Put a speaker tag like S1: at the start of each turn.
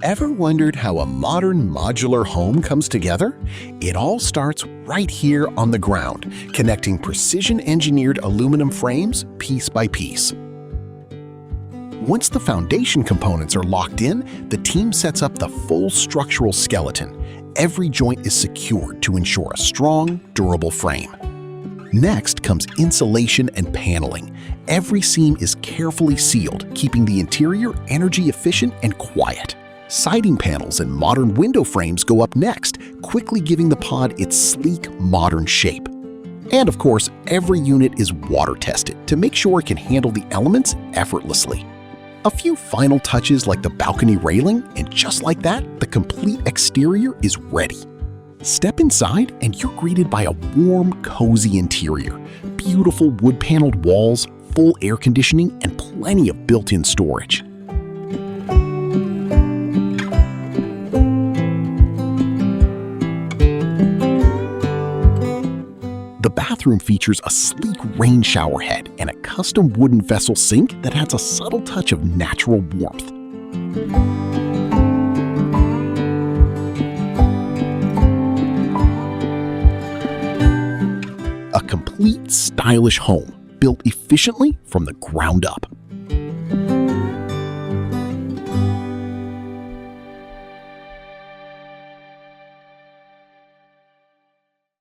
S1: Ever wondered how a modern modular home comes together? It all starts right here on the ground, connecting precision-engineered aluminum frames piece by piece. Once the foundation components are locked in, the team sets up the full structural skeleton. Every joint is secured to ensure a strong, durable frame. Next comes insulation and paneling. Every seam is carefully sealed, keeping the interior energy efficient and quiet. Siding panels and modern window frames go up next, quickly giving the pod its sleek, modern shape. And of course, every unit is water tested to make sure it can handle the elements effortlessly. A few final touches like the balcony railing, and just like that, the complete exterior is ready. Step inside and you're greeted by a warm, cozy interior, beautiful wood-paneled walls, full air conditioning, and plenty of built-in storage. The bathroom features a sleek rain shower head and a custom wooden vessel sink that adds a subtle touch of natural warmth. A complete, stylish home, built efficiently from the ground up.